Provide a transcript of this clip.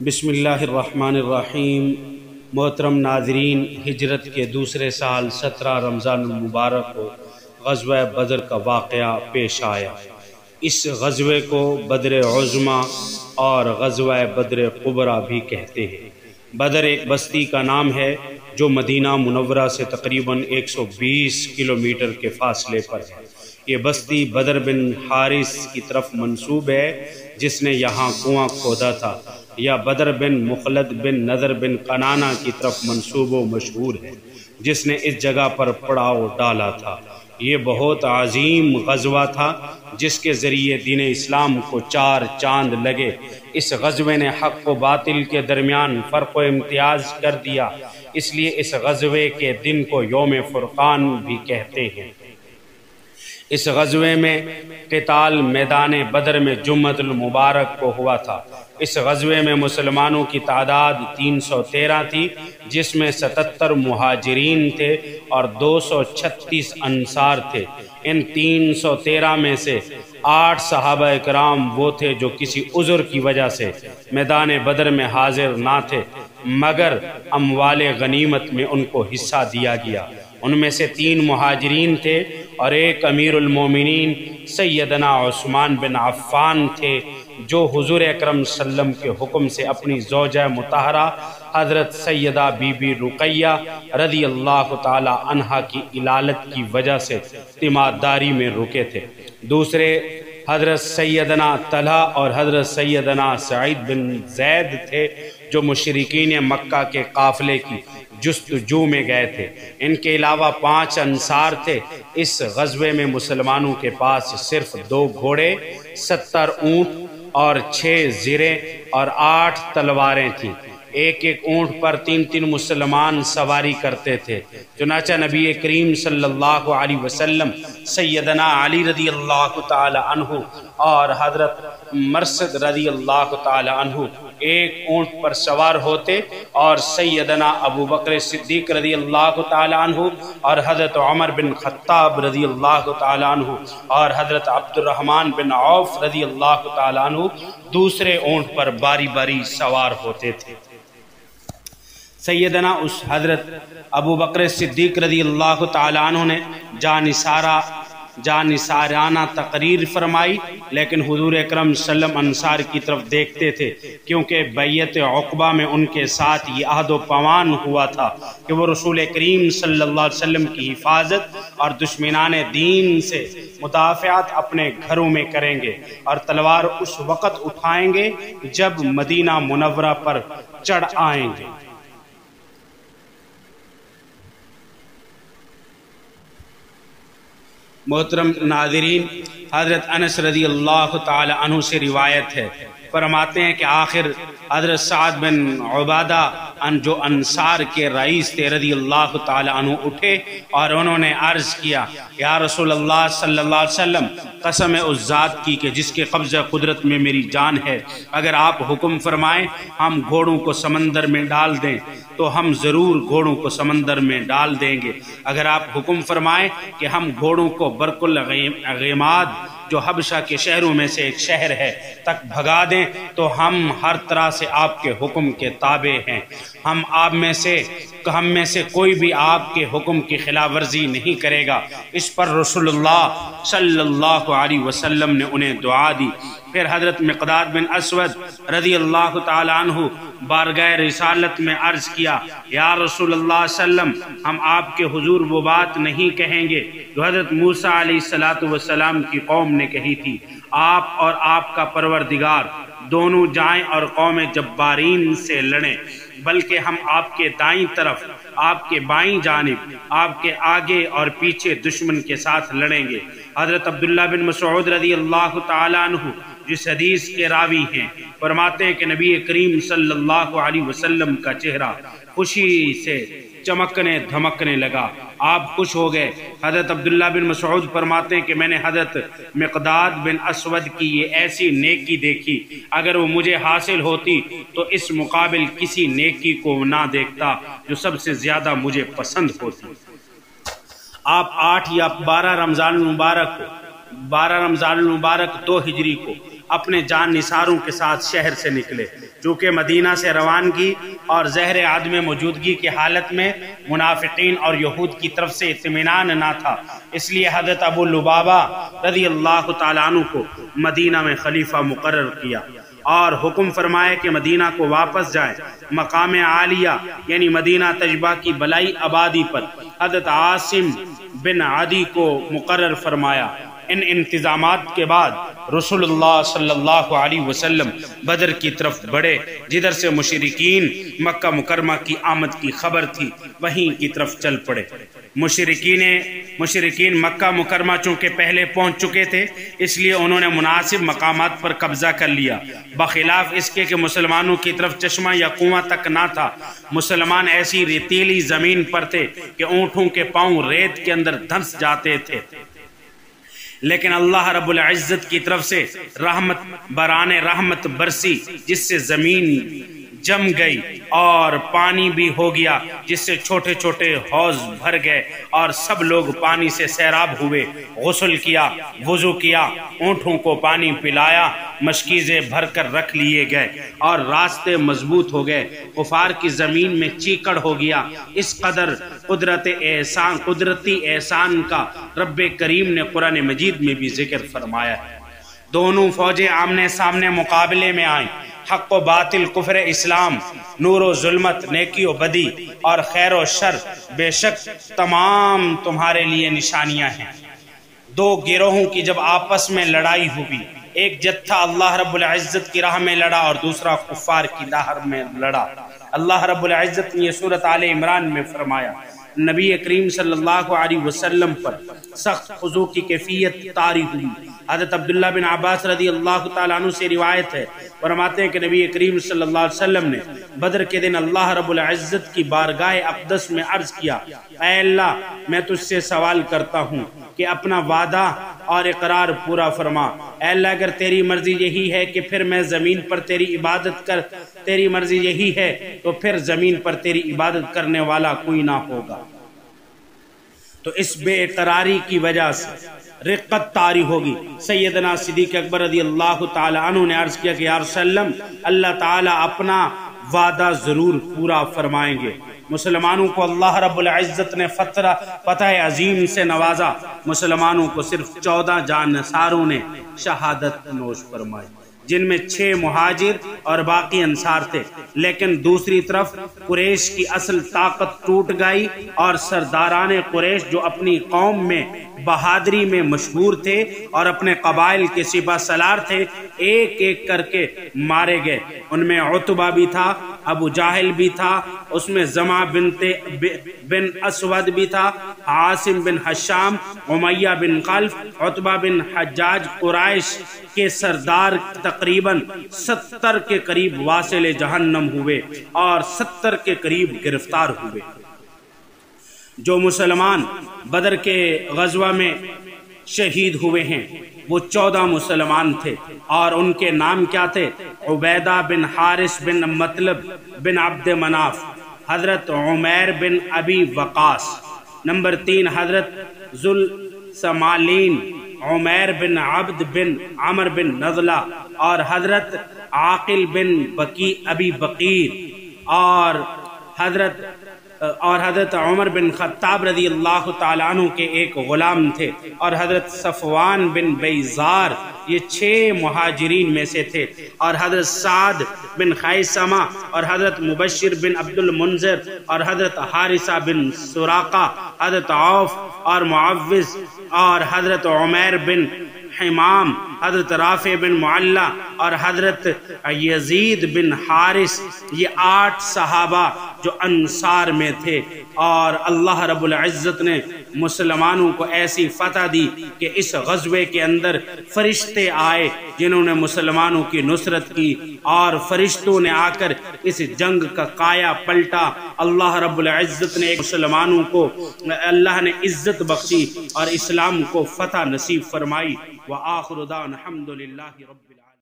بسم اللہ الرحمن الرحیم۔ محترم ناظرین، ہجرت کے دوسرے سال 17 رمضان المبارک کو غزوہ بدر کا واقعہ پیش آیا۔ اس غزوے کو بدر عظمیٰ اور غزوہ بدر کبریٰ بھی کہتے ہیں۔ بدر ایک بستی کا نام ہے جو مدینہ منورہ سے تقریباً 120 کلومیٹر کے فاصلے پر ہے۔ یہ بستی بدر بن حارث کی طرف منسوب ہے جس نے یہاں کنواں کھودا تھا، یا بدر بن مخلد بن نضر بن کنانہ کی طرف منسوب و مشہور ہے جس نے اس جگہ پر پڑاؤ ڈالا تھا۔ یہ بہت عظیم غزوہ تھا جس کے ذریعے دین اسلام کو 4 چاند لگے۔ اس غزوے نے حق و باطل کے درمیان فرق و امتیاز کر دیا، اس لیے اس غزوے کے دن کو یوم فرقان بھی کہتے ہیں۔ اس غزوے میں قتال میدان بدر میں جمعۃ المبارک کو ہوا تھا۔ اس غزوے میں مسلمانوں کی تعداد 313 تھی، جس میں 77 مہاجرین تھے اور 236 انصار تھے۔ ان 313 میں سے 8 صحابہ اکرام وہ تھے جو کسی عذر کی وجہ سے میدان بدر میں حاضر نہ تھے، مگر اموال غنیمت میں ان کو حصہ دیا گیا۔ ان میں سے 3 مہاجرین تھے اور ایک امیر المومنین سیدنا عثمان بن عفان تھے، جو حضور اکرم صلی اللہ علیہ وسلم کے حکم سے اپنی زوجہ مطہرہ حضرت سیدہ بی بی رقیہ رضی اللہ تعالی عنہا کی علالت کی وجہ سے تیمارداری میں رکے تھے۔ دوسرے حضرت سیدنا طلحہ اور حضرت سیدنا سعید بن زید تھے، جو مشرکین مکہ کے قافلے کی جستجو میں گئے تھے۔ ان کے علاوہ 5 انصار تھے۔ اس غزوے میں مسلمانوں کے پاس صرف 2 گھوڑے، 70 اونٹ اور 6 زریں اور 8 تلواریں تھیں۔ ایک اونٹ پر 3 مسلمان سواری کرتے تھے۔ چنانچہ نبی کریم صلی اللہ علیہ وسلم، سیدنا علی رضی اللہ تعالی عنہ اور حضرت مرثد رضی اللہ تعالی عنہ ایک اونٹ پر سوار ہوتے، اور سیدنا ابو بکر صدیق رضی اللہ تعالی عنہ اور حضرت عمر بن خطاب رضی اللہ تعالی عنہ اور حضرت عبد الرحمن بن عوف رضی اللہ تعالی عنہ دوسرے اونٹ پر باری باری سوار ہوتے تھے۔ سیدنا اس حضرت ابو بکر صدیق رضی اللہ تعالی عنہ نے جانثارانہ تقریر فرمائی، لیکن حضور اکرم صلی اللہ علیہ وسلم انصار کی طرف دیکھتے تھے، کیونکہ بیعت عقبہ میں ان کے ساتھ یہ عہد و پیمان ہوا تھا کہ وہ رسول کریم صلی اللہ علیہ وسلم کی حفاظت اور دشمنان دین سے مدافعت اپنے گھروں میں کریں گے، اور تلوار اس وقت اٹھائیں گے جب مدینہ منورہ پر چڑھ آئیں گے۔ محترم ناظرین، حضرت انس رضی اللہ تعالی عنہ سے روایت ہے، فرماتے ہیں کہ آخر حضرت سعد بن عبادہ جو انصار کے رئیس تھے رضی اللہ تعالی عنہ اٹھے اور انہوں نے عرض کیا، یا رسول اللہ صلی اللہ علیہ وسلم، قسم اس ذات کی کہ جس کے قبضہ قدرت میں میری جان ہے، اگر آپ حکم فرمائیں ہم گھوڑوں کو سمندر میں ڈال دیں تو ہم ضرور گھوڑوں کو سمندر میں ڈال دیں گے۔ اگر آپ حکم فرمائیں کہ ہم گھوڑوں کو برق الغیماد جو حبشہ کے شہروں میں سے ایک شہر ہے تک بھگا دیں تو ہم ہر طرح سے آپ کے حکم کے تابع ہیں۔ ہم میں سے کوئی بھی آپ کے حکم کی خلاف ورزی نہیں کرے گا۔ اس پر رسول اللہ صلی اللہ علیہ وسلم نے انہیں دعا دی۔ پھر حضرت مقداد بن اسود رضی اللہ تعالی عنہ بارگاہ رسالت میں عرض کیا، یا رسول اللہ صلی اللہ علیہ وسلم، ہم آپ کے حضور وہ بات نہیں کہیں گے جو حضرت موسیٰ علیہ السلام کی قوم نے کہی تھی، آپ اور آپ کا پروردگار دونوں جائیں اور قوم جبارین سے لڑیں، بلکہ ہم آپ کے دائیں طرف، آپ کے بائیں جانب، آپ کے آگے اور پیچھے دشمن کے ساتھ لڑیں گے۔ حضرت عبداللہ بن مسعود رضی اللہ تعالی عنہ جس حدیث کے راوی ہیں، فرماتے ہیں کہ نبی کریم صلی اللہ علیہ وسلم کا چہرہ خوشی سے چمکنے دھمکنے لگا، آپ خوش ہو گئے۔ حضرت عبداللہ بن مسعود فرماتے ہیں کہ میں نے حضرت مقداد بن اسود کی یہ ایسی نیکی دیکھی، اگر وہ مجھے حاصل ہوتی تو اس مقابل کسی نیکی کو نہ دیکھتا جو سب سے زیادہ مجھے پسند ہوتی۔ آپ 8 یا 12 رمضان المبارک 2 ہجری کو اپنے جان نثاروں کے ساتھ شہر سے نکلے، چونکہ مدینہ سے روانگی اور زہر عدم موجودگی کی حالت میں منافقین اور یہود کی طرف سے اطمینان نہ تھا، اس لیے حضرت ابو لبابہ رضی اللہ تعالیٰ عنہ کو مدینہ میں خلیفہ مقرر کیا اور حکم فرمایا کہ مدینہ کو واپس جائیں۔ مقام عالیہ یعنی مدینہ تجبہ کی بلائی آبادی پر حضرت عاصم بن عدی کو مقرر فرمایا۔ ان انتظامات کے بعد رسول اللہ صلی اللہ علیہ وسلم بدر کی طرف بڑھے، جدھر سے مشرکین مکہ مکرمہ کی آمد کی خبر تھی وہیں کی طرف چل پڑے۔ مشرکین مکہ مکرمہ چونکہ پہلے پہنچ چکے تھے، اس لیے انہوں نے مناسب مقامات پر قبضہ کر لیا، بخلاف اس کے کہ مسلمانوں کی طرف چشمہ یا کنواں تک نہ تھا۔ مسلمان ایسی ریتیلی زمین پر تھے کہ اونٹوں کے پاؤں ریت کے اندر دھنس جاتے تھے، لیکن اللہ رب العزت کی طرف سے رحمت بران رحمت برسی، جس سے زمین جم گئی اور پانی بھی ہو گیا، جس سے چھوٹے چھوٹے حوض بھر گئے اور سب لوگ پانی سے سیراب ہوئے۔ غسل کیا، وضو کیا، اونٹوں کو پانی پلایا، مشکیزیں بھر کر رکھ لیے گئے اور راستے مضبوط ہو گئے۔ کفار کی زمین میں چیکڑ ہو گیا۔ اس قدر قدرتی احسان کا رب کریم نے قرآن مجید میں بھی ذکر فرمایا ہے۔ دونوں فوجیں آمنے سامنے مقابلے میں آئیں، حق و باطل، کفر اسلام، نور و ظلمت، نیکی و بدی اور خیر و شر، بے شک تمام تمہارے لیے نشانیاں ہیں۔ دو گروہوں کی جب آپس میں لڑائی ہوئی، ایک جتھا اللہ رب العزت کی راہ میں لڑا اور دوسرا کفار کی راہ میں لڑا۔ اللہ رب العزت نے یہ سورۃ آل عمران میں فرمایا، نبی کریم صلی اللہ علیہ وسلم پر سخت خضوع کی کیفیت طاری ہوئی۔ حضرت عبداللہ بن عباس رضی اللہ تعالیٰ عنہ سے روایت ہے، فرماتے ہیں کہ نبی کریم صلی اللہ علیہ وسلم نے بدر کے دن اللہ رب العزت کی بارگاہ اقدس میں عرض کیا، اے اللہ میں تجھ سے سوال کرتا ہوں کہ اپنا وعدہ اور اقرار پورا فرما۔ اے اللہ اگر تیری مرضی یہی ہے کہ پھر میں زمین پر تیری عبادت تیری مرضی یہی ہے تو پھر زمین پر تیری عبادت کرنے والا کوئی نہ ہوگا۔ تو اس بے اقراری کی وجہ سے رقت طاری ہوگی۔ سیدنا صدیق اکبر رضی اللہ تعالی عنہ نے عرض کیا کہ یا رسول اللہ تعالی اپنا وعدہ ضرور پورا فرمائیں گے۔ مسلمانوں کو اللہ رب العزت نے فتح عظیم سے نوازا۔ مسلمانوں کو صرف 14 جانصاروں نے شہادت نوش فرمائی، جن میں 6 مہاجر اور باقی انصار تھے، لیکن دوسری طرف قریش کی اصل طاقت ٹوٹ گئی اور سرداران قریش جو اپنی قوم میں بہادری میں مشہور تھے اور اپنے قبائل کے سپہ سالار تھے، ایک ایک کر کے مارے گئے۔ ان میں عتبہ بھی تھا، ابو جاہل بھی تھا، اس میں زمع بن اسود بھی تھا، عاصم بن حشام، امیہ بن خلف، عتبہ بن حجاج۔ قریش کے سردار تقریباً 70 کے قریب واصل جہنم ہوئے اور 70 کے قریب گرفتار ہوئے۔ جو مسلمان بدر کے غزوہ میں شہید ہوئے ہیں وہ 14 مسلمان تھے اور ان کے نام کیا تھے؟ عبیدہ بن حارث بن مطلب بن عبد مناف، حضرت عمیر بن ابی وقاص، نمبر 3 حضرت ذوالسمالین، عمیر بن عبد بن عمر بن نضلہ اور حضرت عاقل بن ابی بقیر اور حضرت عمر بن خطاب رضی اللہ تعالیٰ عنہ کے ایک غلام تھے اور حضرت صفوان بن بیزار، یہ 6 مہاجرین میں سے تھے، اور حضرت سعد بن خیثمہ اور حضرت مبشر بن عبد المنذر اور حضرت حارثہ بن سراقہ، حضرت عوف اور معوذ اور حضرت عمیر بن حمام، حضرت رافع بن معلہ اور حضرت یزید بن حارث، یہ 8 صحابہ جو انصار میں تھے۔ اور اللہ رب العزت نے مسلمانوں کو ایسی فتح دی کہ اس غزوے کے اندر فرشتے آئے جنہوں نے مسلمانوں کی نصرت کی، اور فرشتوں نے آ کر اس جنگ کا کایا پلٹا۔ اللہ رب العزت نے مسلمانوں کو اللہ نے عزت بخشی اور اسلام کو فتح نصیب فرمائی۔ وآخر دعوانا الحمد للہ رب